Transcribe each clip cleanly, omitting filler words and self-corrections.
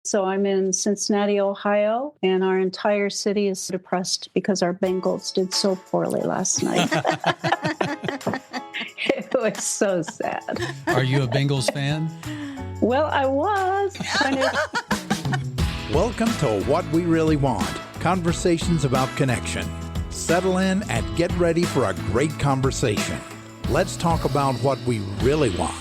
So I'm in Cincinnati, Ohio, and our entire city is depressed because our Bengals did so poorly last night. It was so sad. Are you a Bengals fan? Well, I was kind of. Welcome to What We Really Want, conversations about connection. Settle in and get ready for a great conversation. Let's talk about what we really want.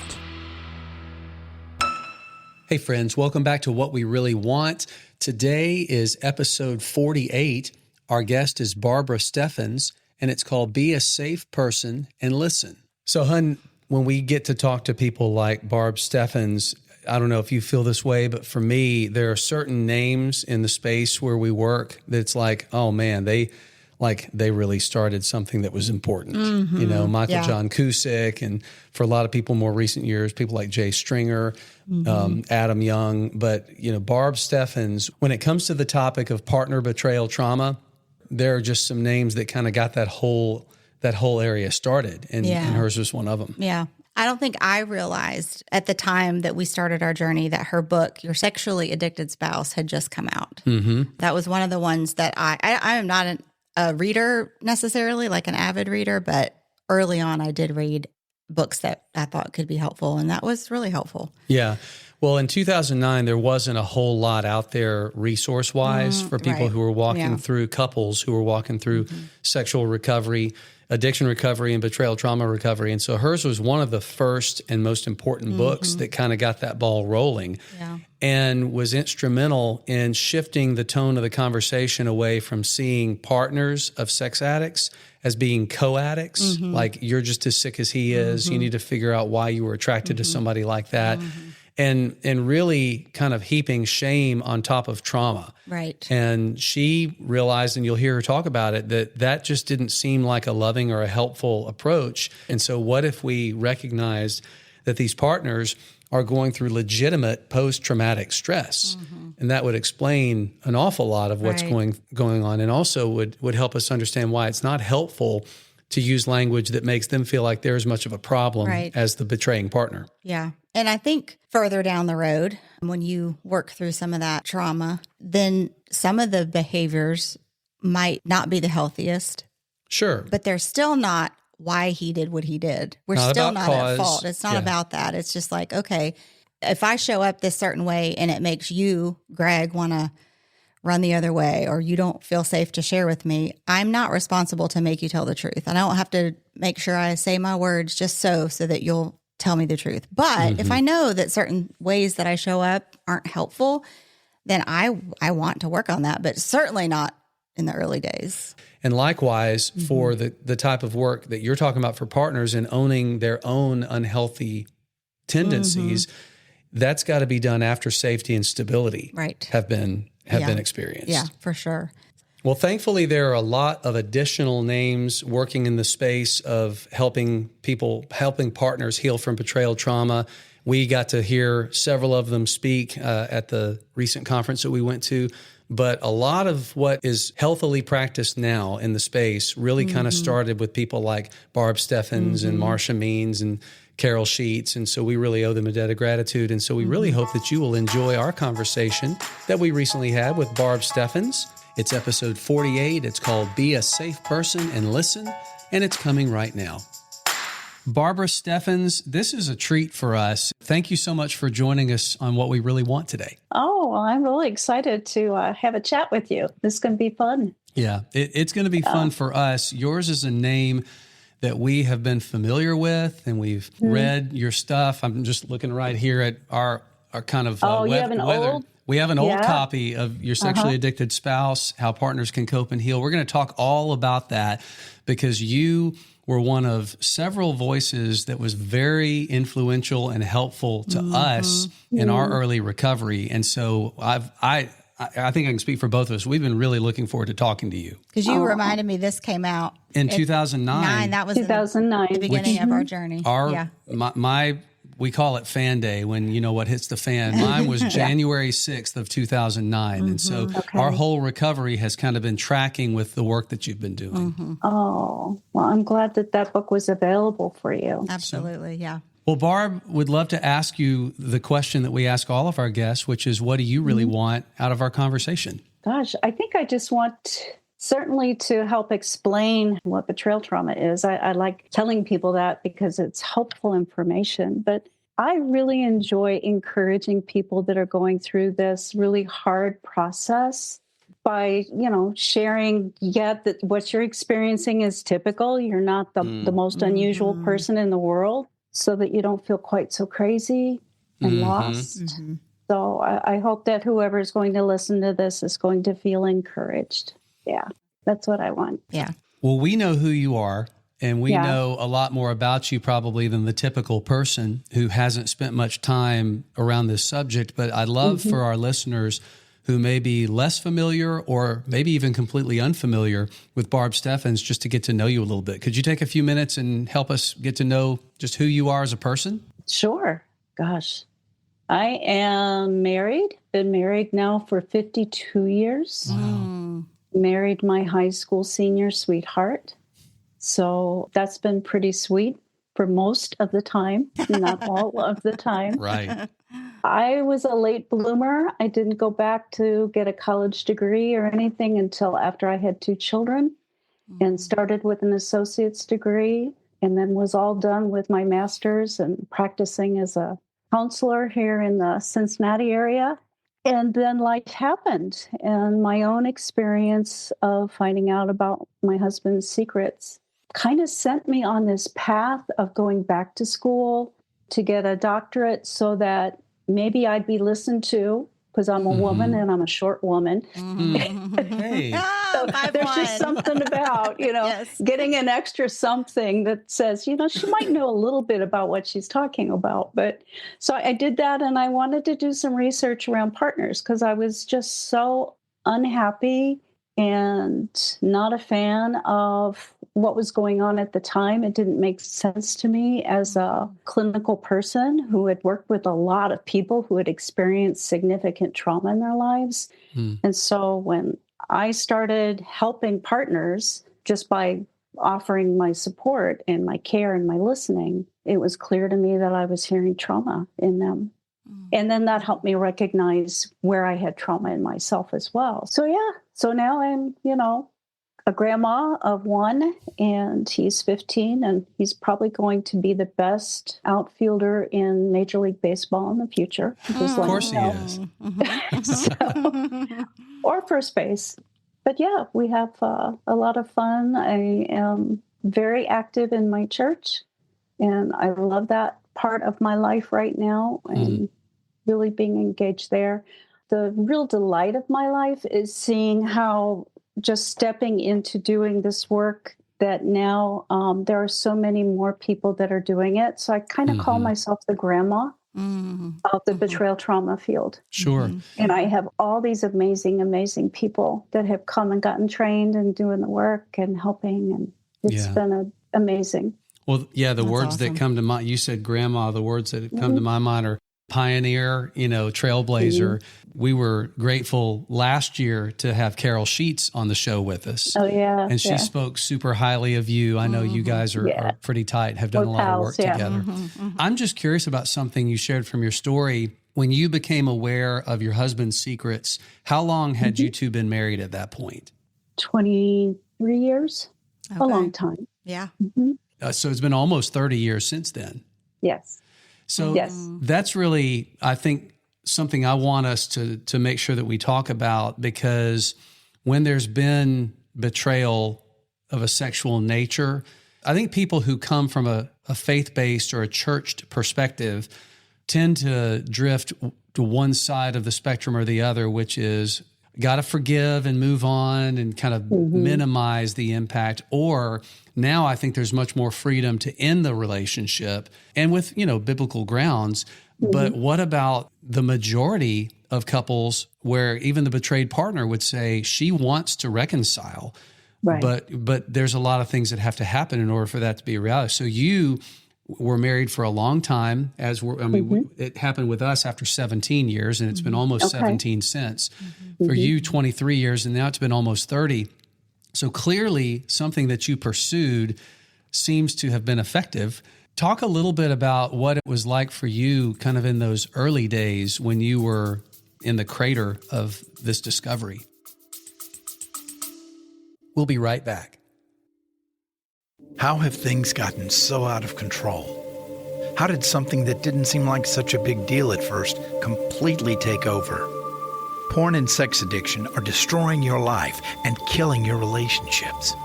Hey friends, welcome back to What We Really Want. Today is episode 48. Our guest is Barbara Steffens, and it's called Be a Safe Person and Listen. So, hun, when we get to talk to people like Barb Steffens, I don't know if you feel this way, but for me, there are certain names in the space where we work that's like, oh man, they really started something that was important. Mm-hmm. You know, Michael John Cusick, and for a lot of people more recent years, people like Jay Stringer, Adam Young. But, you know, Barb Steffens, when it comes to the topic of partner betrayal trauma, there are just some names that kind of got that whole area started. And hers was one of them. Yeah. I don't think I realized at the time that we started our journey that her book, Your Sexually Addicted Spouse, had just come out. Mm-hmm. That was one of the ones that I am not a reader necessarily, like an avid reader, but early on I did read books that I thought could be helpful, and that was really helpful. Yeah. Well, in 2009, there wasn't a whole lot out there resource-wise for people who were walking through, couples who were walking through sexual recovery, addiction recovery, and betrayal trauma recovery. And so hers was one of the first and most important books that kind of got that ball rolling and was instrumental in shifting the tone of the conversation away from seeing partners of sex addicts as being co-addicts, like you're just as sick as he is. You need to figure out why you were attracted to somebody like that. And really kind of heaping shame on top of trauma. Right. And she realized, and you'll hear her talk about it, that just didn't seem like a loving or a helpful approach. And so what if we recognized that these partners are going through legitimate post-traumatic stress? And that would explain an awful lot of what's going on, and also would help us understand why it's not helpful to use language that makes them feel like they're as much of a problem as the betraying partner. Yeah. And I think further down the road, when you work through some of that trauma, then some of the behaviors might not be the healthiest. Sure. But they're still not why he did what he did. We're still not at fault. It's not about that. It's just like, okay, if I show up this certain way and it makes you, Greg, want to run the other way, or you don't feel safe to share with me, I'm not responsible to make you tell the truth. I don't have to make sure I say my words just so that you'll tell me the truth. But if I know that certain ways that I show up aren't helpful, then I want to work on that, but certainly not in the early days. And likewise, for the type of work that you're talking about for partners and owning their own unhealthy tendencies, that's got to be done after safety and stability have been experienced. Yeah, for sure. Well, thankfully, there are a lot of additional names working in the space of helping partners heal from betrayal trauma. We got to hear several of them speak at the recent conference that we went to. But a lot of what is healthily practiced now in the space really kind of started with people like Barb Steffens and Marsha Means and Carol Sheets. And so we really owe them a debt of gratitude. And so we really hope that you will enjoy our conversation that we recently had with Barb Steffens. It's episode 48. It's called Be a Safe Person and Listen, and it's coming right now. Barbara Steffens, this is a treat for us. Thank you so much for joining us on What We Really Want today. Oh, well, I'm really excited to have a chat with you. This is going to be fun. Yeah, it's going to be fun for us. Yours is a name that we have been familiar with, and we've read your stuff. I'm just looking right here at our kind of you have an old? We have an old copy of Your Sexually Addicted Spouse, How Partners Can Cope and Heal. We're going to talk all about that because you were one of several voices that was very influential and helpful to us in our early recovery. And so I think I can speak for both of us. We've been really looking forward to talking to you. Because you reminded me this came out in 2009. That was 2009, the beginning of our journey. We call it fan day when you know what hits the fan. Mine was January 6th of 2009. And so our whole recovery has kind of been tracking with the work that you've been doing. Oh, well, I'm glad that book was available for you. Absolutely. Yeah. Well, Barb, would love to ask you the question that we ask all of our guests, which is, what do you really want out of our conversation? Gosh, I think I just want certainly to help explain what betrayal trauma is. I like telling people that because it's helpful information, but I really enjoy encouraging people that are going through this really hard process by, sharing, that what you're experiencing is typical. You're not the most unusual person in the world, so that you don't feel quite so crazy and lost. Mm-hmm. So I hope that whoever is going to listen to this is going to feel encouraged. Yeah, that's what I want. Yeah. Well, we know who you are, and we know a lot more about you probably than the typical person who hasn't spent much time around this subject. But I'd love for our listeners who may be less familiar or maybe even completely unfamiliar with Barb Steffens just to get to know you a little bit. Could you take a few minutes and help us get to know just who you are as a person? Sure. Gosh. I am married, been married now for 52 years. Wow. Married my high school senior sweetheart. So that's been pretty sweet for most of the time, not all of the time. Right. I was a late bloomer. I didn't go back to get a college degree or anything until after I had 2 children and started with an associate's degree, and then was all done with my master's and practicing as a counselor here in the Cincinnati area. And then life happened, and my own experience of finding out about my husband's secrets kind of sent me on this path of going back to school to get a doctorate so that maybe I'd be listened to, because I'm a woman and I'm a short woman. Hey. So there's just something about, getting an extra something that says, she might know a little bit about what she's talking about. But so I did that, and I wanted to do some research around partners because I was just so unhappy and not a fan of what was going on at the time. It didn't make sense to me as a clinical person who had worked with a lot of people who had experienced significant trauma in their lives. And so when I started helping partners just by offering my support and my care and my listening, it was clear to me that I was hearing trauma in them. And then that helped me recognize where I had trauma in myself as well. So now I'm, a grandma of 1, and he's 15, and he's probably going to be the best outfielder in Major League Baseball in the future. Of course he is. Or first base. But yeah, we have a lot of fun. I am very active in my church, and I love that part of my life right now, and really being engaged there. The real delight of my life is seeing how just stepping into doing this work that now there are so many more people that are doing it. So I kind of call myself the grandma of the betrayal trauma field. Sure. And I have all these amazing, amazing people that have come and gotten trained and doing the work and helping. And it's been amazing. Well, yeah, the words that come to mind, you said grandma, the words that come to my mind are pioneer, trailblazer. We were grateful last year to have Carol Sheets on the show with us. Oh, yeah. And she spoke super highly of you. I know you guys are pretty tight, have done a lot of work together. I'm just curious about something you shared from your story. When you became aware of your husband's secrets, how long had you two been married at that point? 23 years. Okay. A long time. Yeah. So it's been almost 30 years since then. Yes. So that's really, I think, something I want us to make sure that we talk about, because when there's been betrayal of a sexual nature, I think people who come from a faith-based or a churched perspective tend to drift to one side of the spectrum or the other, which is got to forgive and move on and kind of minimize the impact. Or now I think there's much more freedom to end the relationship, and with, biblical grounds. But what about the majority of couples where even the betrayed partner would say she wants to reconcile, but there's a lot of things that have to happen in order for that to be a reality. So you were married for a long time, it happened with us after 17 years, and it's been almost 17 since. For you, 23 years, and now it's been almost 30. So clearly something that you pursued seems to have been effective. Talk a little bit about what it was like for you kind of in those early days when you were in the crater of this discovery. We'll be right back. How have things gotten so out of control? How did something that didn't seem like such a big deal at first completely take over? Porn and sex addiction are destroying your life and killing your relationships.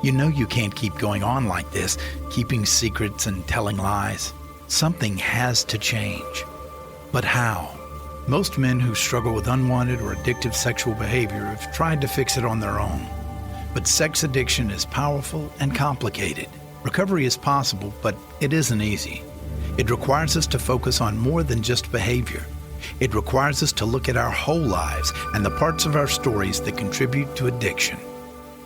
You know you can't keep going on like this, keeping secrets and telling lies. Something has to change. But how? Most men who struggle with unwanted or addictive sexual behavior have tried to fix it on their own. But sex addiction is powerful and complicated. Recovery is possible, but it isn't easy. It requires us to focus on more than just behavior. It requires us to look at our whole lives and the parts of our stories that contribute to addiction.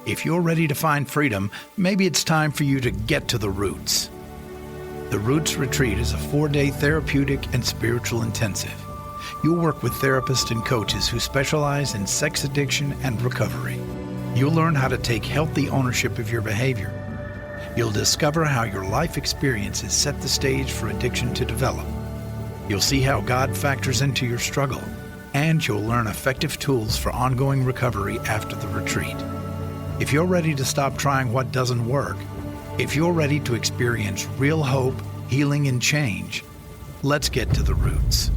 If you're ready to find freedom, maybe it's time for you to get to the roots. The Roots Retreat is a 4-day therapeutic and spiritual intensive. You'll work with therapists and coaches who specialize in sex addiction and recovery. You'll learn how to take healthy ownership of your behavior. You'll discover how your life experiences set the stage for addiction to develop. You'll see how God factors into your struggle, and you'll learn effective tools for ongoing recovery after the retreat. If you're ready to stop trying what doesn't work, if you're ready to experience real hope, healing, and change, let's get to the roots.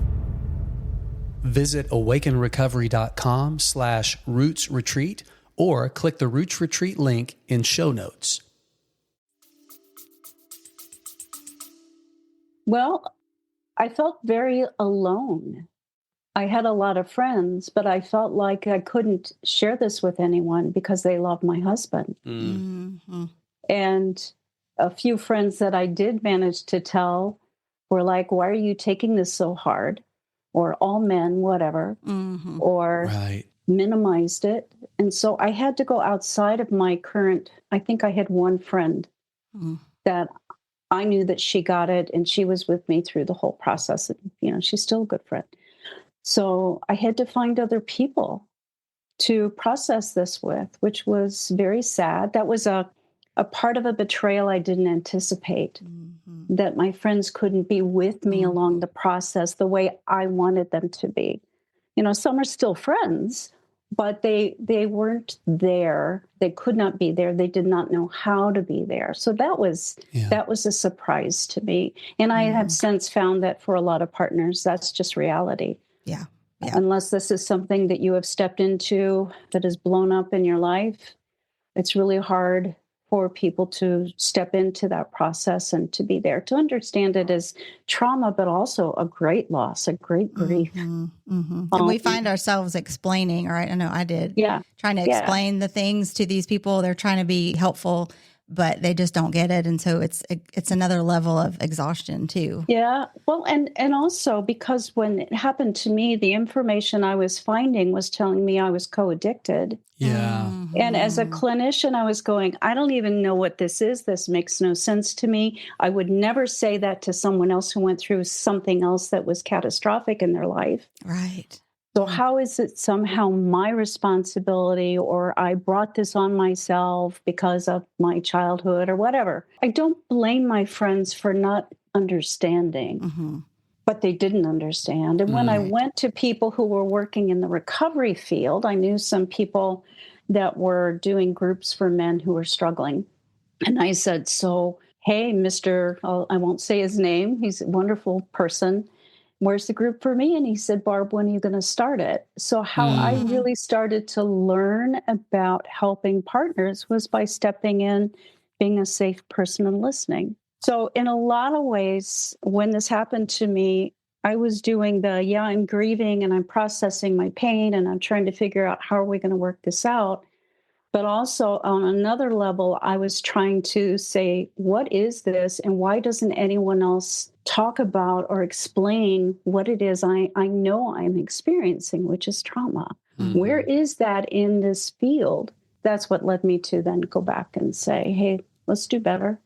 Visit awakenrecovery.com/Roots Retreat or click the Roots Retreat link in show notes. Well, I felt very alone. I had a lot of friends, but I felt like I couldn't share this with anyone because they loved my husband. Mm-hmm. And a few friends that I did manage to tell were like, why are you taking this so hard? Or all men, whatever, or minimized it. And so I had to go outside of my current, I think I had one friend that I knew that she got it and she was with me through the whole process. And, you know, she's still a good friend. So I had to find other people to process this with, which was very sad. That was a part of a betrayal I didn't anticipate, that my friends couldn't be with me along the process the way I wanted them to be. You know, some are still friends, but they weren't there. They could not be there. They did not know how to be there. So that was a surprise to me. And I have since found that for a lot of partners, that's just reality. Yeah. Unless this is something that you have stepped into that has blown up in your life, it's really hard for people to step into that process and to be there, to understand it as trauma, but also a great loss, a great grief. And we find ourselves explaining, or I know I did, trying to explain the things to these people. They're trying to be helpful, but they just don't get it. And so it's another level of exhaustion too. Yeah. Well, and also because when it happened to me, the information I was finding was telling me I was co-addicted. Yeah. And as a clinician, I was going, I don't even know what this is. This makes no sense to me. I would never say that to someone else who went through something else that was catastrophic in their life. Right. So how is it somehow my responsibility, or I brought this on myself because of my childhood or whatever? I don't blame my friends for not understanding, but they didn't understand. And when I went to people who were working in the recovery field, I knew some people that were doing groups for men who were struggling. And I said, so, hey, Mr., I won't say his name. He's a wonderful person. Where's the group for me? And he said, Barb, when are you going to start it? So how I really started to learn about helping partners was by stepping in, being a safe person and listening. So in a lot of ways, when this happened to me, I was doing I'm grieving and I'm processing my pain and I'm trying to figure out how are we going to work this out. But also on another level, I was trying to say, what is this? And why doesn't anyone else talk about or explain what it is I know I'm experiencing, which is trauma? Where is that in this field? That's what led me to then go back and say, hey, let's do better.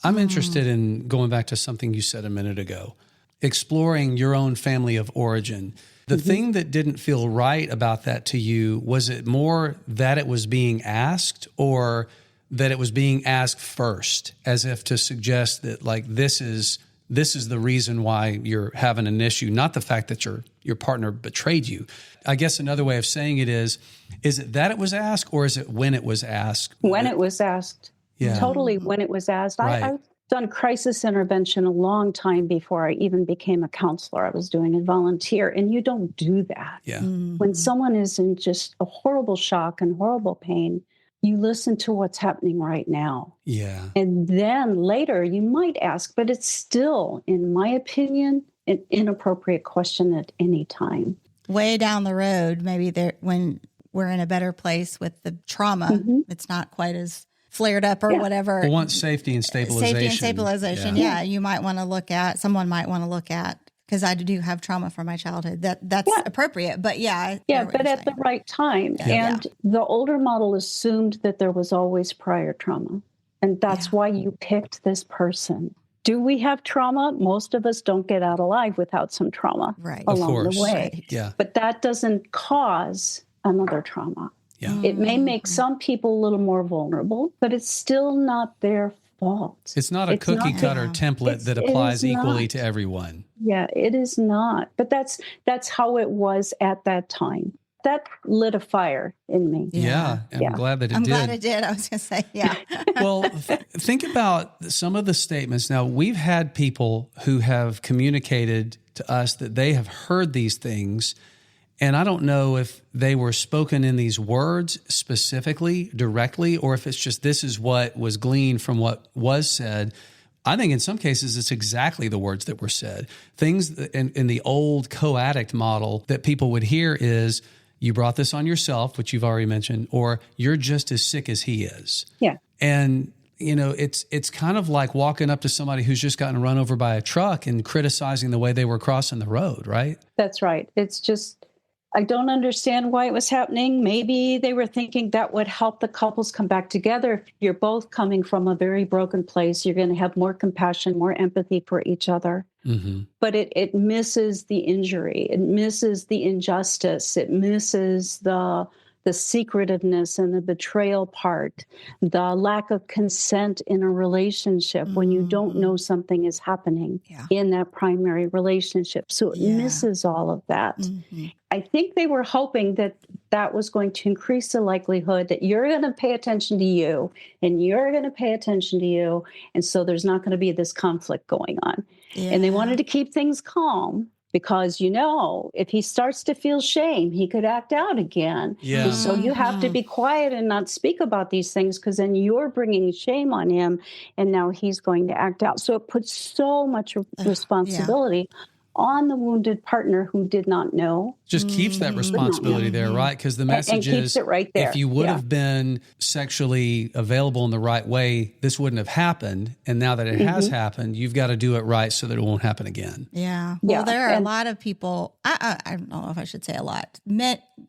I'm interested in going back to something you said a minute ago, exploring your own family of origin. The thing that didn't feel right about that to you, was it more that it was being asked, or that it was being asked first, as if to suggest that like this is the reason why you're having an issue, not the fact that your partner betrayed you. I guess another way of saying it is it that it was asked, or is it when it was asked? When it was asked. Yeah. Totally when it was asked. Right. I've done crisis intervention a long time before I even became a counselor. I was doing a volunteer, and you don't do that. Yeah. When someone is in just a horrible shock and horrible pain, you listen to what's happening right now. Yeah. And then later you might ask, but it's still, in my opinion, an inappropriate question at any time. Way down the road, maybe when we're in a better place with the trauma, it's not quite as flared up or whatever. Well, once safety and stabilization. Safety and stabilization, someone might want to look at, because I do have trauma from my childhood. That's appropriate, but but at the right time. Yeah. And the older model assumed that there was always prior trauma. And that's why you picked this person. Do we have trauma? Most of us don't get out alive without some trauma along the way. Right. Yeah. But that doesn't cause another trauma. Yeah. It may make some people a little more vulnerable, but it's still not their fault. It's not a cookie cutter template that applies equally to everyone. Yeah, it is not. But that's how it was at that time. That lit a fire in me. Yeah, I'm glad that it did. I'm glad it did. I was going to say, Well, think about some of the statements. Now, we've had people who have communicated to us that they have heard these things, and I don't know if they were spoken in these words specifically, directly, or if it's just this is what was gleaned from what was said. I think in some cases it's exactly the words that were said. Things in the old co-addict model that people would hear is, you brought this on yourself, which you've already mentioned, or you're just as sick as he is. Yeah. And it's kind of like walking up to somebody who's just gotten run over by a truck and criticizing the way they were crossing the road, right? That's right. It's just, I don't understand why it was happening. Maybe they were thinking that would help the couples come back together. If you're both coming from a very broken place, you're going to have more compassion, more empathy for each other. Mm-hmm. But it misses the injury. It misses the injustice. It misses the secretiveness and the betrayal part, the lack of consent in a relationship when you don't know something is happening in that primary relationship. So it misses all of that. Mm-hmm. I think they were hoping that that was going to increase the likelihood that you're going to pay attention to you and you're going to pay attention to you. And so there's not going to be this conflict going on. Yeah. And they wanted to keep things calm because, if he starts to feel shame, he could act out again. Yeah. And so you have to be quiet and not speak about these things because then you're bringing shame on him and now he's going to act out. So it puts so much responsibility on the wounded partner who did not know. Just keeps that responsibility there, right? Because the message and keeps it right there. If you would have been sexually available in the right way, this wouldn't have happened. And now that it has happened, you've got to do it right so that it won't happen again. Yeah. Well, there are a lot of people, I don't know if I should say a lot,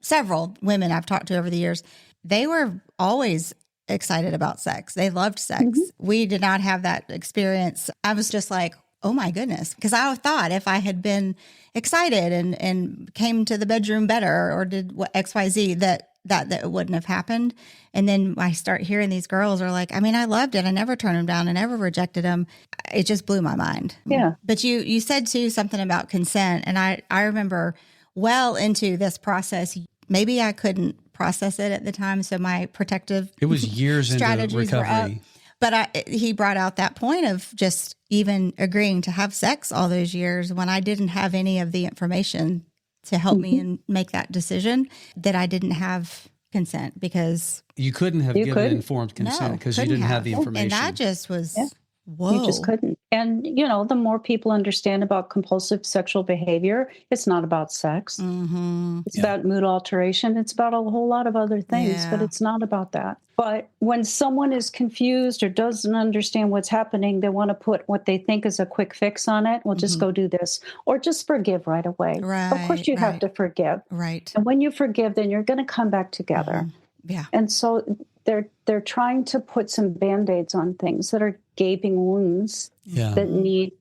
several women I've talked to over the years, they were always excited about sex. They loved sex. Mm-hmm. We did not have that experience. I was just like, oh my goodness. Because I thought if I had been excited and came to the bedroom better or did what XYZ, that it wouldn't have happened. And then I start hearing these girls are like, I loved it. I never turned them down. I never rejected them. It just blew my mind. Yeah. But you said too something about consent. And I remember well into this process, maybe I couldn't process it at the time. So my protective it was years into recovery. But he brought out that point of just even agreeing to have sex all those years when I didn't have any of the information to help me and make that decision, that I didn't have consent because you couldn't have given informed consent because you didn't have the information. And that just was, whoa. You just couldn't. And, the more people understand about compulsive sexual behavior, it's not about sex. Mm-hmm. It's about mood alteration. It's about a whole lot of other things, but it's not about that. But when someone is confused or doesn't understand what's happening, they want to put what they think is a quick fix on it. Well, just go do this or just forgive right away. Right, of course, you have to forgive. Right. And when you forgive, then you're going to come back together. Mm-hmm. Yeah. And so they're trying to put some Band-Aids on things that are gaping wounds that need,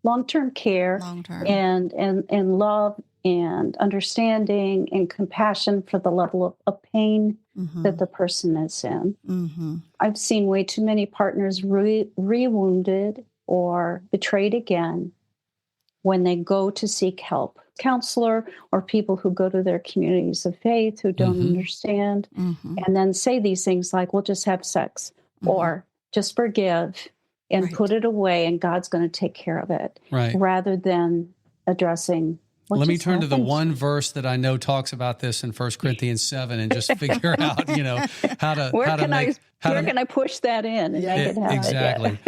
long-term care and love and understanding and compassion for the level of pain that the person is in. I've seen way too many partners re-wounded or betrayed again when they go to seek help. Counselor or people who go to their communities of faith who don't understand and then say these things like, we'll just have sex or just forgive and put it away and God's going to take care of it rather than addressing let me turn to the one verse that I know talks about this in 1 Corinthians 7 and just figure out, where can I push that in and make it happen? Exactly.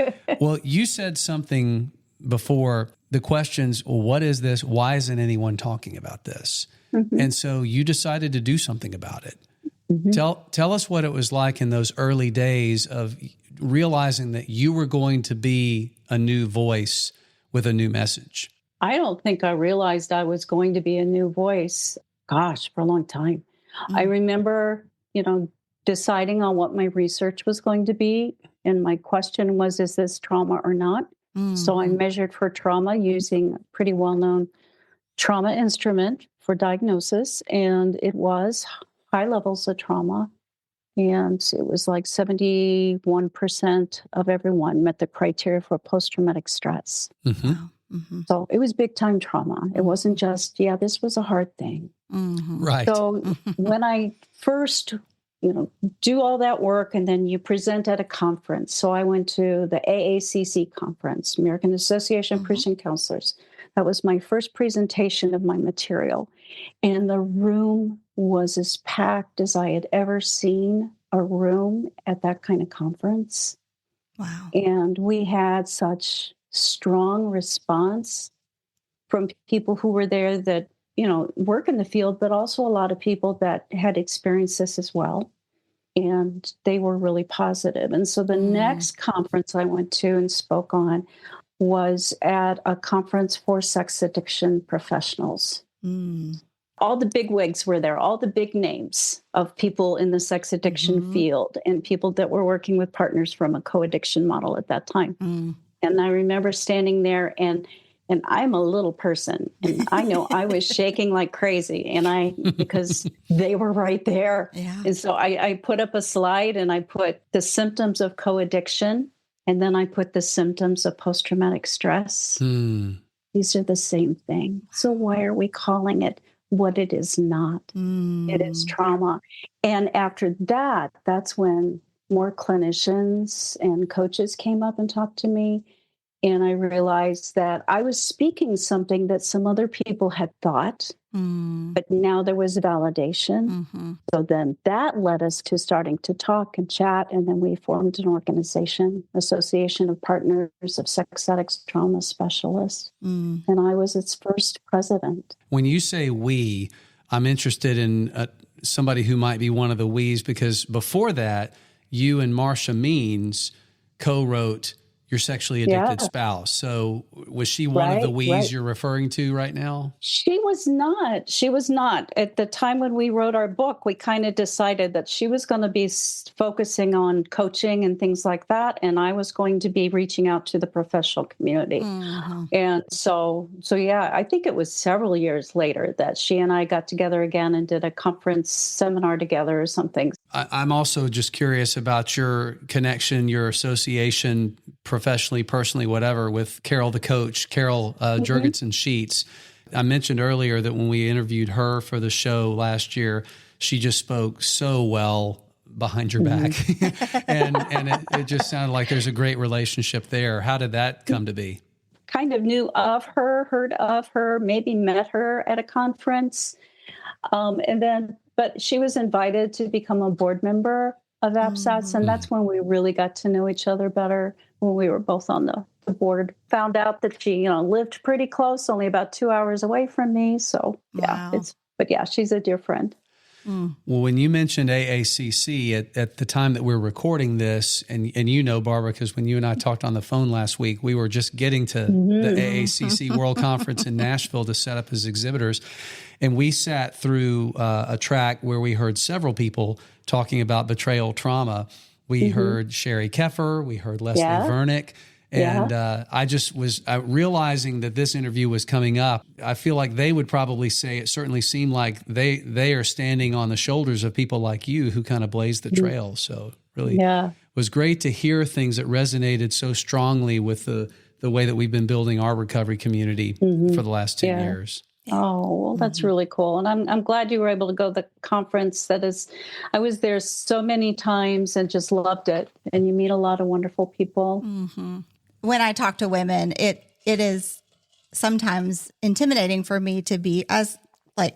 Well, you said something before, the questions, well, what is this? Why isn't anyone talking about this? And so you decided to do something about it. Tell us what it was like in those early days of realizing that you were going to be a new voice with a new message. I don't think I realized I was going to be a new voice, for a long time. I remember, deciding on what my research was going to be. And my question was, is this trauma or not? So I measured for trauma using a pretty well-known trauma instrument for diagnosis. And it was high levels of trauma. And it was like 71% of everyone met the criteria for post-traumatic stress. So it was big time trauma. It wasn't just, this was a hard thing. Right. So when I first, do all that work and then you present at a conference. So I went to the AACC conference, American Association of Christian Counselors. That was my first presentation of my material. And the room was as packed as I had ever seen a room at that kind of conference. Wow. And we had such strong response from people who were there that, work in the field, but also a lot of people that had experienced this as well. And they were really positive. And so the next conference I went to and spoke on was at a conference for sex addiction professionals. All the big wigs were there, all the big names of people in the sex addiction field and people that were working with partners from a co-addiction model at that time. And I remember standing there and I'm a little person and I know I was shaking like crazy because they were right there. Yeah. And so I put up a slide and I put the symptoms of co-addiction and then I put the symptoms of post-traumatic stress. These are the same thing. So why are we calling it what it is not? It is trauma. And after that, that's when more clinicians and coaches came up and talked to me. And I realized that I was speaking something that some other people had thought, but now there was validation. So then that led us to starting to talk and chat. And then we formed an organization, Association of Partners of Sex Addicts Trauma Specialists. And I was its first president. When you say we, I'm interested in somebody who might be one of the we's, because before that, you and Marcia Means co-wrote Your Sexually Addicted Spouse. So was she one of the we's you're referring to right now? She was not. She was not. At the time when we wrote our book, we kind of decided that she was going to be focusing on coaching and things like that. And I was going to be reaching out to the professional community. And so I think it was several years later that she and I got together again and did a conference seminar together or something. I'm also just curious about your connection, your association, professionally, personally, whatever, with Carol the coach, Carol Jurgensen Sheets. I mentioned earlier that when we interviewed her for the show last year, she just spoke so well behind your back. and it just sounded like there's a great relationship there. How did that come to be? Kind of knew of her, heard of her, maybe met her at a conference. But she was invited to become a board member of APSATS, and that's when we really got to know each other better, when we were both on the board. Found out that she, lived pretty close, only about 2 hours away from me. So, she's a dear friend. Well, when you mentioned AACC at the time that we're recording this, and Barbara, because when you and I talked on the phone last week, we were just getting to the AACC World Conference in Nashville to set up as exhibitors. And we sat through a track where we heard several people talking about betrayal trauma. We heard Sherry Keffer, we heard Leslie Vernick, And I just was realizing that this interview was coming up. I feel like they would probably say it certainly seemed like they are standing on the shoulders of people like you who kind of blazed the trail. So really was great to hear things that resonated so strongly with the way that we've been building our recovery community for the last 10 years. Oh, well, that's really cool. And I'm glad you were able to go to the conference. I was there so many times and just loved it. And you meet a lot of wonderful people. Mm-hmm. When I talk to women, it is sometimes intimidating for me to be as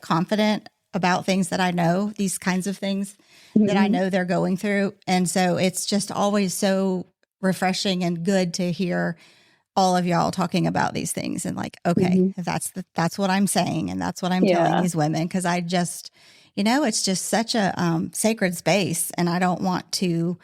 confident about things that I know, these kinds of things that I know they're going through. And so it's just always so refreshing and good to hear all of y'all talking about these things and okay, that's what I'm saying. And that's what I'm telling these women. Cause I just, it's just such a sacred space, and I don't want to,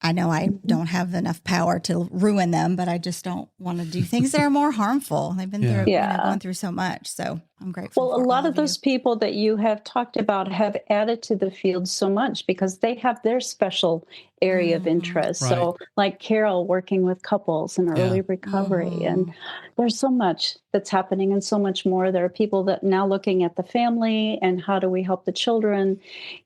I know I don't have enough power to ruin them, but I just don't want to do things that are more harmful. They've been through, going through so much. So I'm grateful. Well, a lot of those people that you have talked about have added to the field so much because they have their special area of interest. Right. So like Carol working with couples in early recovery. And there's so much that's happening and so much more. There are people that now looking at the family and how do we help the children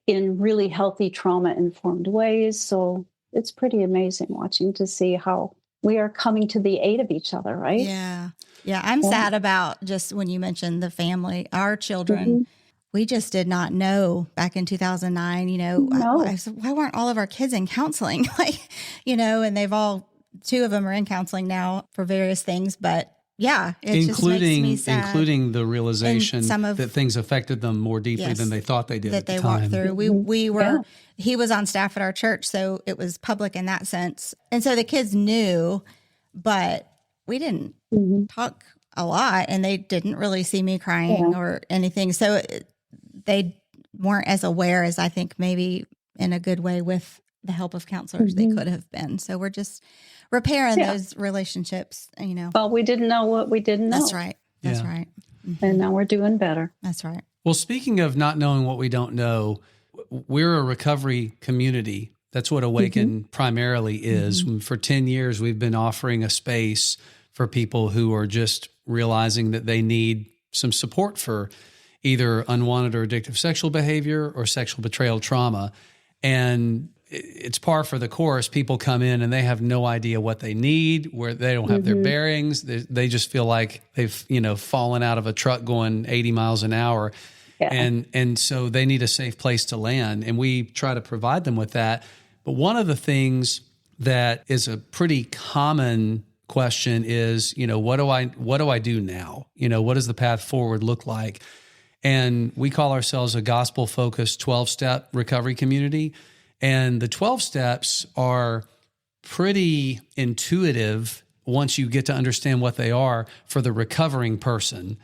in really healthy trauma-informed ways. So it's pretty amazing watching to see how we are coming to the aid of each other, right? Yeah. Yeah. I'm sad about just when you mentioned the family, our children, we just did not know back in 2009, I said, why weren't all of our kids in counseling? And they've two of them are in counseling now for various things, but it just makes me sad. Including the realization that things affected them more deeply than they thought they did at the time. Walked through. We were, he was on staff at our church, so it was public in that sense. And so the kids knew, but we didn't talk a lot, and they didn't really see me crying or anything. So they weren't as aware as I think maybe in a good way with the help of counselors they could have been. So we're just repairing those relationships, Well, we didn't know what we didn't know. That's right. That's right. And now we're doing better. That's right. Well, speaking of not knowing what we don't know, we're a recovery community. That's what Awaken primarily is. For 10 years, we've been offering a space for people who are just realizing that they need some support for either unwanted or addictive sexual behavior or sexual betrayal trauma. And it's par for the course. People come in and they have no idea what they need, where they don't have their bearings. They just feel like they've, fallen out of a truck going 80 miles an hour. Yeah. And so they need a safe place to land. And we try to provide them with that. But one of the things that is a pretty common question is, what do I do now? What does the path forward look like? And we call ourselves a gospel-focused 12-step recovery community. And the 12 steps are pretty intuitive once you get to understand what they are for the recovering person.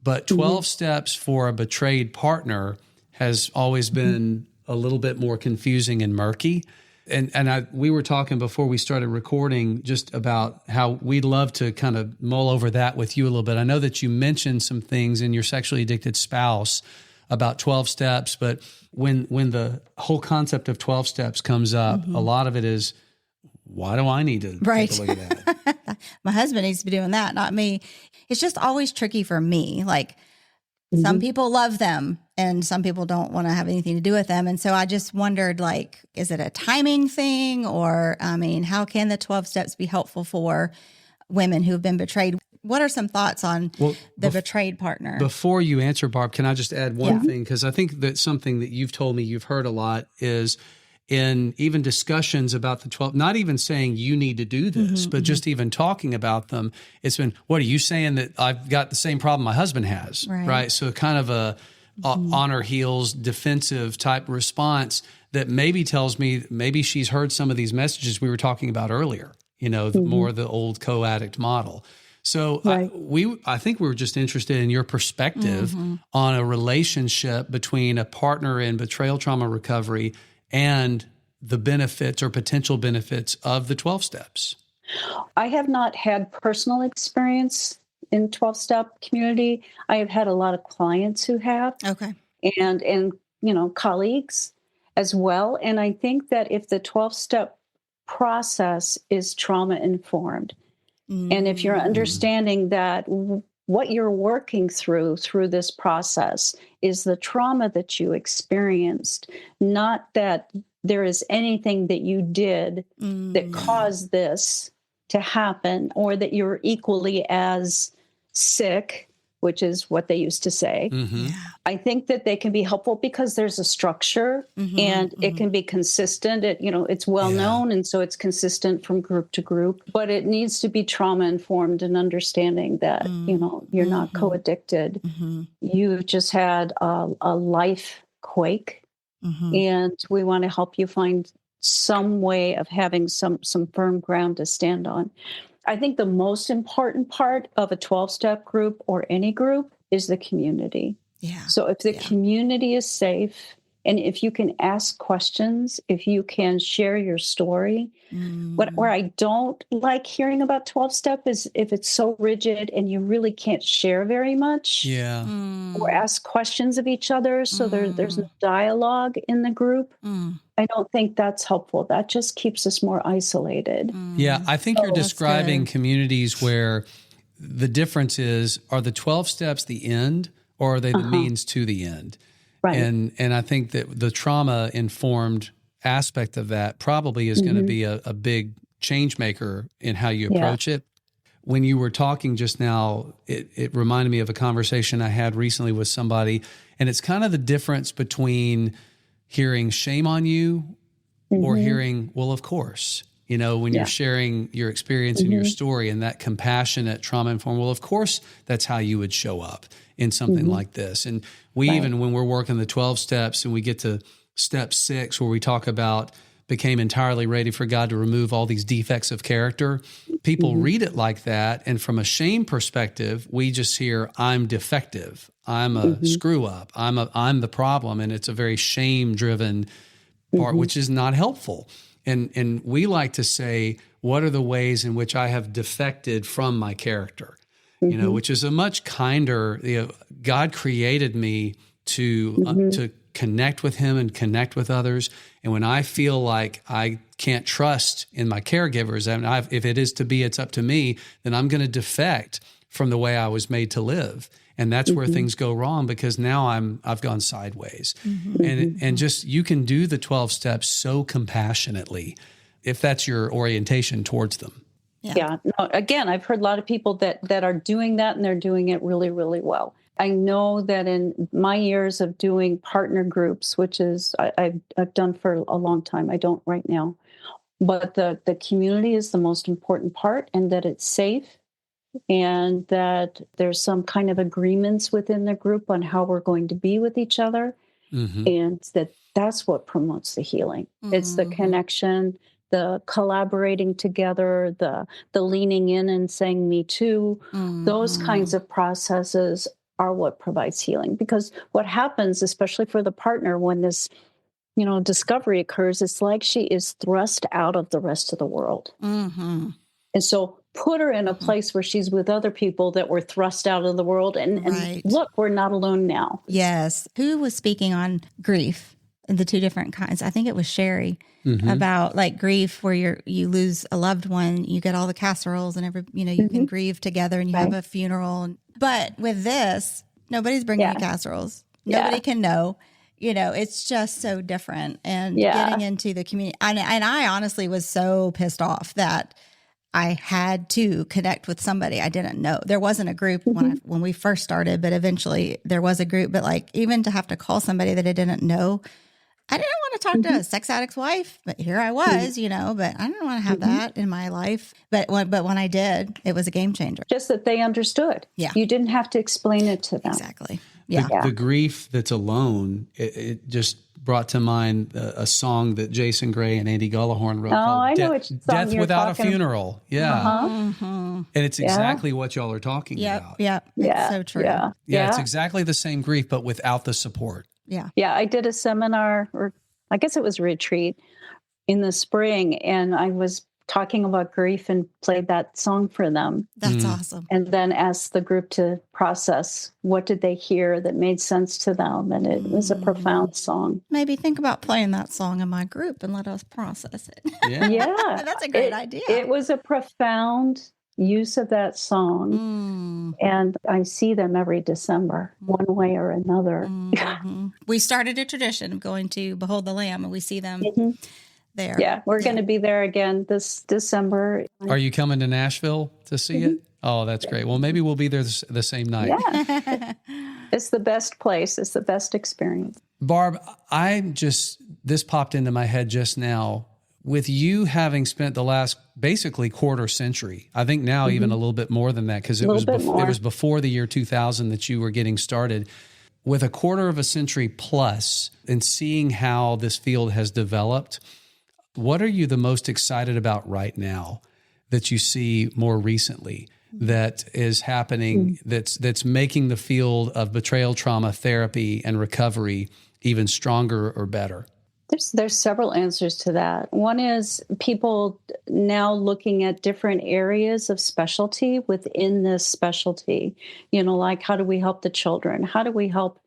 But 12 steps for a betrayed partner has always been a little bit more confusing and murky. And we were talking before we started recording just about how we'd love to kind of mull over that with you a little bit. I know that you mentioned some things in your sexually addicted spouse about 12 steps, but when the whole concept of 12 steps comes up, a lot of it is, why do I need to take a look at that? My husband needs to be doing that, not me. It's just always tricky for me. Some people love them and some people don't want to have anything to do with them. And so I just wondered, is it a timing thing? Or, how can the 12 steps be helpful for women who have been betrayed? What are some thoughts on the betrayed partner? Before you answer, Barb, can I just add one thing? Because I think that something that you've told me you've heard a lot is in even discussions about the 12, not even saying you need to do this, but just even talking about them, it's been, what are you saying that I've got the same problem my husband has, right? So kind of a on her heels defensive type response that maybe tells me maybe she's heard some of these messages we were talking about earlier, more the old co-addict model. So I think we were just interested in your perspective on a relationship between a partner in betrayal trauma recovery and the benefits or potential benefits of the 12 steps. I have not had personal experience in 12-step community. I have had a lot of clients who have. Okay. And colleagues as well. And I think that if the 12-step process is trauma informed. And if you're understanding that what you're working through this process is the trauma that you experienced, not that there is anything that you did that caused this to happen, or that you're equally as sick, which is what they used to say. I think that they can be helpful because there's a structure and it can be consistent. It's well known, and so it's consistent from group to group, but it needs to be trauma informed and understanding that, you're not co-addicted. You've just had a life quake, and we want to help you find some way of having some firm ground to stand on. I think the most important part of a 12-step group or any group is the community. Yeah. So if the community is safe, and if you can ask questions, if you can share your story, where I don't like hearing about 12-step is if it's so rigid and you really can't share very much. Yeah. Or ask questions of each other, so there's no dialogue in the group. I don't think that's helpful. That just keeps us more isolated. Yeah, I think you're describing communities where the difference is, are the 12 steps the end, or are they the means to the end? Right. And I think that the trauma-informed aspect of that probably is going to be a big change maker in how you approach it. When you were talking just now, it reminded me of a conversation I had recently with somebody, and it's kind of the difference between hearing shame on you or hearing, well, of course, when you're sharing your experience and your story and that compassionate trauma-informed, well, of course, that's how you would show up in something like this. And we even, when we're working the 12 steps and we get to step 6, where we talk about became entirely ready for God to remove all these defects of character, people read it like that. And from a shame perspective, we just hear, I'm defective. I'm a screw up. I'm the problem. And it's a very shame-driven part, which is not helpful. And we like to say, what are the ways in which I have defected from my character? Which is a much kinder, God created me to connect with him and connect with others. And when I feel like I can't trust in my caregivers, and if it is to be, it's up to me, then I'm going to defect from the way I was made to live. And that's where things go wrong, because now I've gone sideways. And just, you can do the 12 steps so compassionately if that's your orientation towards them. Yeah. No, again, I've heard a lot of people that are doing that, and they're doing it really, really well. I know that in my years of doing partner groups, which is I've done for a long time, I don't right now, but the community is the most important part, and that it's safe, and that there's some kind of agreements within the group on how we're going to be with each other, and that's what promotes the healing. It's the connection, the collaborating together, the leaning in and saying me too. Those kinds of processes are what provides healing. Because what happens, especially for the partner, when this discovery occurs, it's like she is thrust out of the rest of the world. And so put her in a place where she's with other people that were thrust out of the world, and look, we're not alone now. Yes. Who was speaking on grief and the two different kinds? I think it was Sherry, about like grief where you lose a loved one, you get all the casseroles and you can grieve together, and you have a funeral. But with this, nobody's bringing you casseroles. Nobody can know. It's just so different. And getting into the community, and I honestly was so pissed off that I had to connect with somebody I didn't know. There wasn't a group when we first started, but eventually there was a group. But like, even to have to call somebody that I didn't know, I didn't want to talk to a sex addict's wife, but here I was, but I didn't want to have that in my life. But when I did, it was a game changer. Just that they understood. Yeah. You didn't have to explain it to them. Exactly. Yeah. The grief that's alone, it just brought to mind a song that Jason Gray and Andy Gullahorn wrote called Death Without a Funeral. Yeah. And it's exactly what y'all are talking about. Yeah. It's so true. Yeah. It's exactly the same grief, but without the support. Yeah. Yeah. I did a seminar, or I guess it was a retreat in the spring, and I was talking about grief and played that song for them. That's awesome. And then asked the group to process what did they hear that made sense to them. And it was a profound song. Maybe think about playing that song in my group and let us process it. Yeah. That's a great idea. It was a profound use of that song. And I see them every December, one way or another. We started a tradition of going to Behold the Lamb, and we see them there. Yeah, we're going to be there again this December. Are you coming to Nashville to see it? Oh, that's great. Well, maybe we'll be there the same night. Yeah. It's the best place. It's the best experience. Barb, this popped into my head just now. With you having spent the last basically quarter century, I think now even a little bit more than that, because it was before the year 2000 that you were getting started. With a quarter of a century plus, and seeing how this field has developed, what are you the most excited about right now that you see more recently that is happening, that's making the field of betrayal trauma therapy and recovery even stronger or better? There's several answers to that. One is people now looking at different areas of specialty within this specialty. Like how do we help the children? How do we help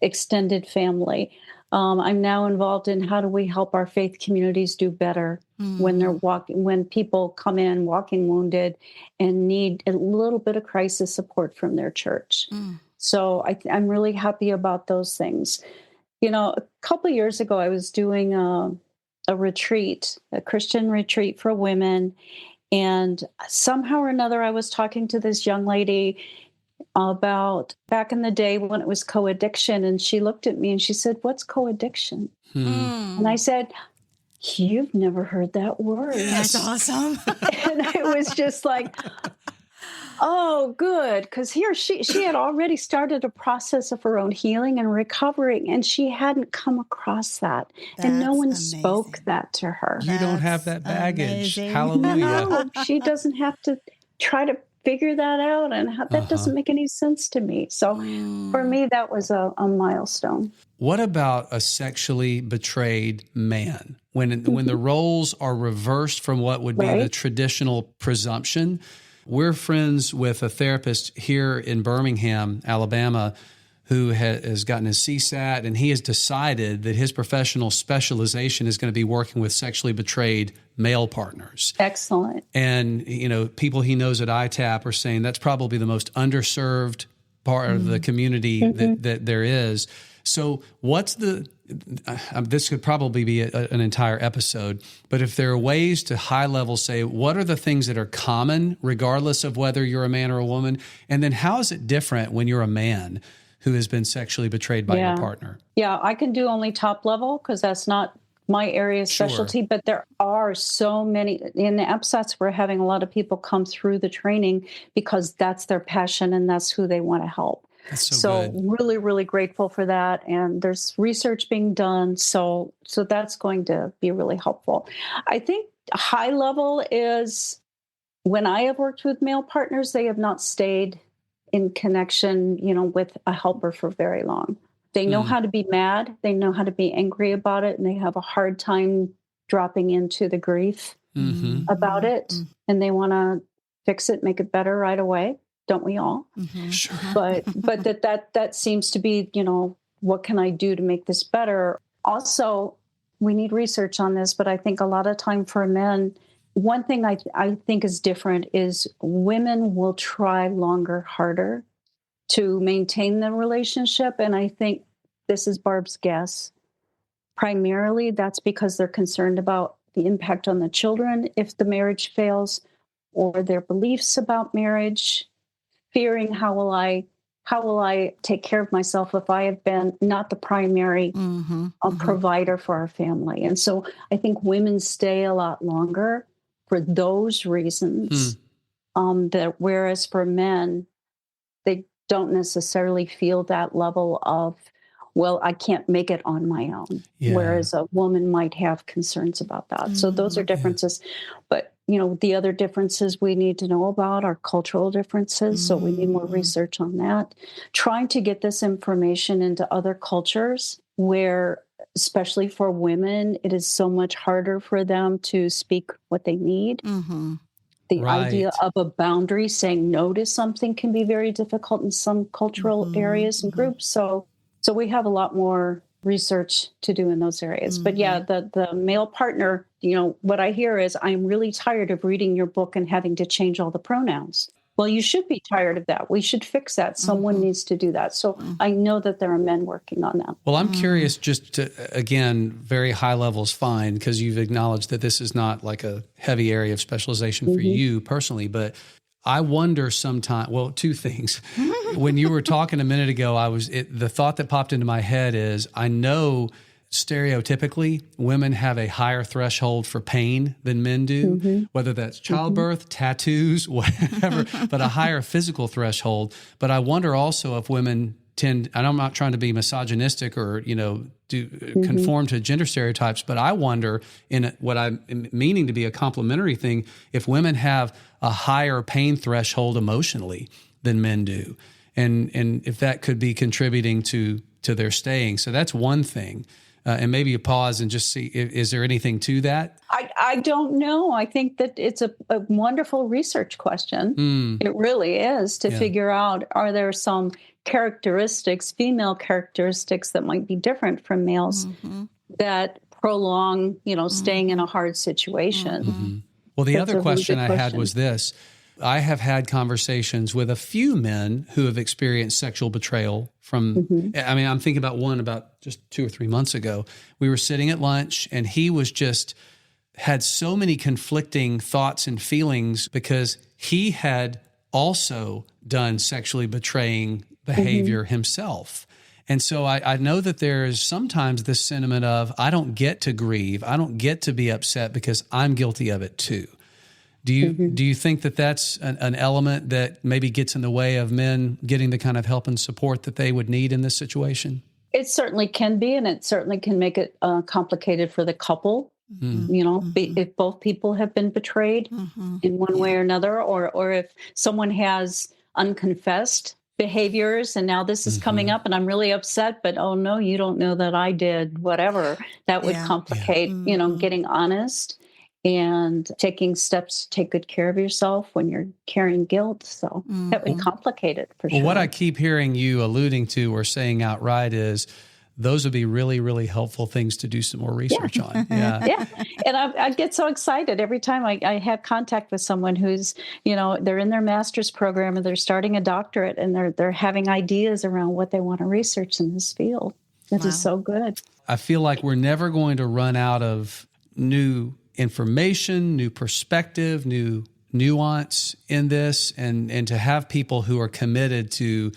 extended family? I'm now involved in how do we help our faith communities do better when people come in walking wounded and need a little bit of crisis support from their church. So I'm really happy about those things. A couple of years ago, I was doing a retreat, a Christian retreat for women. And somehow or another, I was talking to this young lady about back in the day when it was co-addiction. And she looked at me and she said, "What's co-addiction?" And I said, "You've never heard that word." That's awesome. And it was just like, oh, good. Because she had already started a process of her own healing and recovering, and she hadn't come across that. And no one spoke that to her. You don't have that baggage. Amazing. Hallelujah. No, she doesn't have to try to figure that out. And that doesn't make any sense to me. So for me, that was a milestone. What about a sexually betrayed man? When the roles are reversed from what would be the traditional presumption. We're friends with a therapist here in Birmingham, Alabama, who has gotten his CSAT, and he has decided that his professional specialization is going to be working with sexually betrayed male partners. Excellent. And, people he knows at ITAP are saying that's probably the most underserved part of the community that there is. So what's this could probably be an entire episode, but if there are ways to high level say, what are the things that are common regardless of whether you're a man or a woman? And then how is it different when you're a man who has been sexually betrayed by your partner? Yeah, I can do only top level because that's not my area of specialty, but there are so many. In the APSATS, we're having a lot of people come through the training because that's their passion and that's who they want to help. That's so good. Really, really grateful for that. And there's research being done. So that's going to be really helpful. I think high level is when I have worked with male partners, they have not stayed in connection, with a helper for very long. They know how to be mad. They know how to be angry about it. And they have a hard time dropping into the grief about it. And they want to fix it, make it better right away. Don't we all? Sure. But that seems to be, what can I do to make this better? Also, we need research on this, but I think a lot of time for men, one thing I think is different is women will try longer, harder to maintain the relationship. And I think this is Barb's guess. Primarily, that's because they're concerned about the impact on the children if the marriage fails, or their beliefs about marriage, fearing how will I take care of myself if I have been not the primary provider for our family. And so I think women stay a lot longer for those reasons. That whereas for men, they don't necessarily feel that level of, well, I can't make it on my own. Yeah. Whereas a woman might have concerns about that. So those are differences. But the other differences we need to know about are cultural differences. So we need more research on that. Trying to get this information into other cultures where, especially for women, it is so much harder for them to speak what they need. Mm-hmm. The idea of a boundary, saying no to something, can be very difficult in some cultural areas and groups. So we have a lot more research to do in those areas. But yeah, the male partner, what I hear is, I'm really tired of reading your book and having to change all the pronouns. Well, you should be tired of that. We should fix that. Someone needs to do that. So I know that there are men working on that. Well, I'm curious, just to, again, very high level is fine, because you've acknowledged that this is not like a heavy area of specialization for you personally, but I wonder sometimes, well, two things. When you were talking a minute ago, the thought that popped into my head is, I know stereotypically women have a higher threshold for pain than men do, whether that's childbirth, tattoos, whatever, but a higher physical threshold. But I wonder also if women tend, and I'm not trying to be misogynistic or, conform to gender stereotypes, but I wonder, in what I'm meaning to be a complimentary thing, if women have a higher pain threshold emotionally than men do. And if that could be contributing to their staying. So that's one thing. And maybe you pause and just see, is there anything to that? I don't know. I think that it's a wonderful research question. It really is, to figure out, are there some characteristics, female characteristics, that might be different from males that prolong, staying in a hard situation? Well, the other question I had was this. I have had conversations with a few men who have experienced sexual betrayal from, I'm thinking about one about just 2 or 3 months ago. We were sitting at lunch and he was had so many conflicting thoughts and feelings because he had also done sexually betraying behavior himself. And so I know that there is sometimes this sentiment of, I don't get to grieve, I don't get to be upset because I'm guilty of it too. Do you think that that's an element that maybe gets in the way of men getting the kind of help and support that they would need in this situation? It certainly can be, and it certainly can make it complicated for the couple. If both people have been betrayed in one way or another, or if someone has unconfessed behaviors and now this is coming up and I'm really upset, but oh no, you don't know that I did whatever. That would complicate, getting honest and taking steps to take good care of yourself when you're carrying guilt. So that would complicate it for sure. What I keep hearing you alluding to or saying outright is, those would be really, really helpful things to do some more research on. Yeah. And I get so excited every time I have contact with someone who's, they're in their master's program and they're starting a doctorate and they're having ideas around what they want to research in this field. It is so good. I feel like we're never going to run out of new information, new perspective, new nuance in this, and to have people who are committed to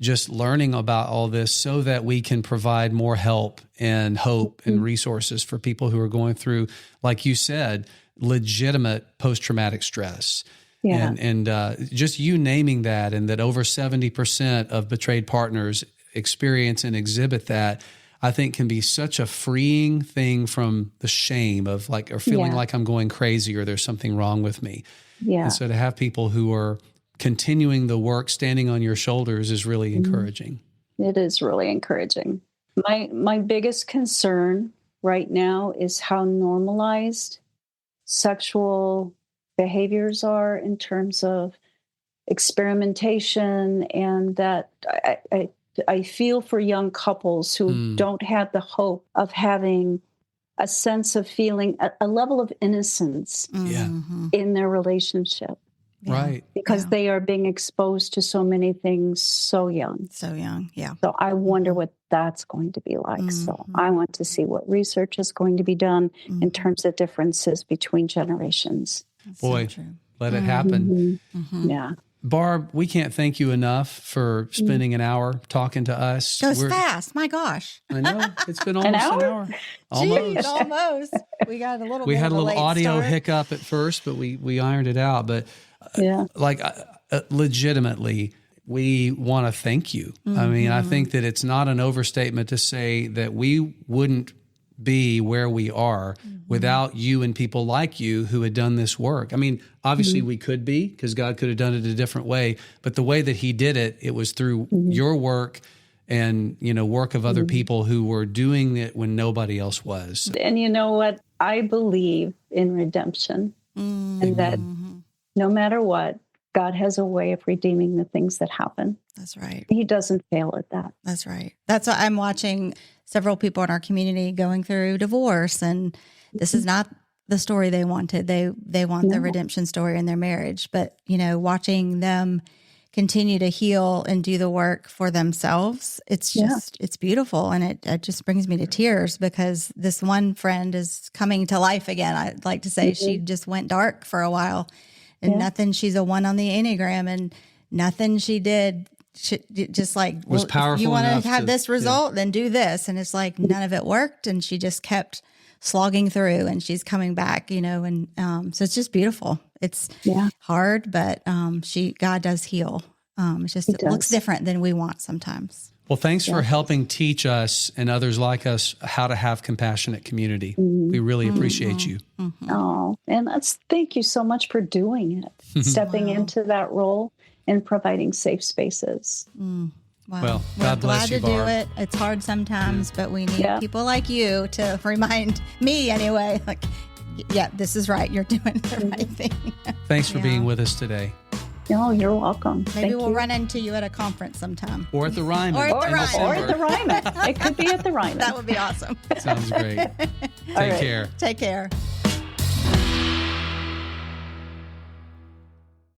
just learning about all this so that we can provide more help and hope and resources for people who are going through, like you said, legitimate post-traumatic stress. Yeah. And just you naming that, and that over 70% of betrayed partners experience and exhibit that, I think can be such a freeing thing from the shame of or feeling like I'm going crazy or there's something wrong with me. Yeah. And so to have people who are continuing the work, standing on your shoulders, is really encouraging. It is really encouraging. My biggest concern right now is how normalized sexual behaviors are in terms of experimentation, and that I feel for young couples who don't have the hope of having a sense of feeling a level of innocence in their relationship. Right. Because they are being exposed to so many things so young. So young, yeah. So I wonder what that's going to be like. So I want to see what research is going to be done in terms of differences between generations. That's Boy, so true. Let it happen. Yeah. Barb, we can't thank you enough for spending an hour talking to us. Goes fast. My gosh. I know. It's been almost an hour. Jeez, almost. We got a little We bit had of a little audio start. hiccup at first, but we ironed it out. But legitimately, we want to thank you. I mean, I think that it's not an overstatement to say that we wouldn't be where we are without you and people like you who had done this work. I mean, obviously we could be, because God could have done it a different way, but the way that he did it, it was through your work and, work of other people who were doing it when nobody else was. And you know what? I believe in redemption, and that no matter what, God has a way of redeeming the things that happen. That's right. He doesn't fail at that. That's right. That's what I'm watching several people in our community going through divorce, and this is not the story they wanted. They want the redemption story in their marriage, but watching them continue to heal and do the work for themselves, it's just it's beautiful, and it just brings me to tears, because this one friend is coming to life again. I'd like to say she just went dark for a while, and nothing. She's a 1 on the Enneagram, and nothing she did. She just was powerful. You want to have this result, then do this, and it's like none of it worked, and she just kept slogging through, and she's coming back, and so it's just beautiful. It's hard, but God does heal. It's just it looks different than we want sometimes. Well, thanks for helping teach us and others like us how to have compassionate community. We really appreciate you. Oh, and thank you so much for doing it, stepping into that role and providing safe spaces. Well, God bless you, Barb. We're glad to do it. It's hard sometimes, but we need people like you to remind me anyway, this is right. You're doing the right thing. Thanks for being with us today. No, you're welcome. Maybe we'll run into you at a conference sometime. Or at the Ryman. Or at the Ryman. It could be at the Ryman. That would be awesome. Sounds great. Take care. Take care.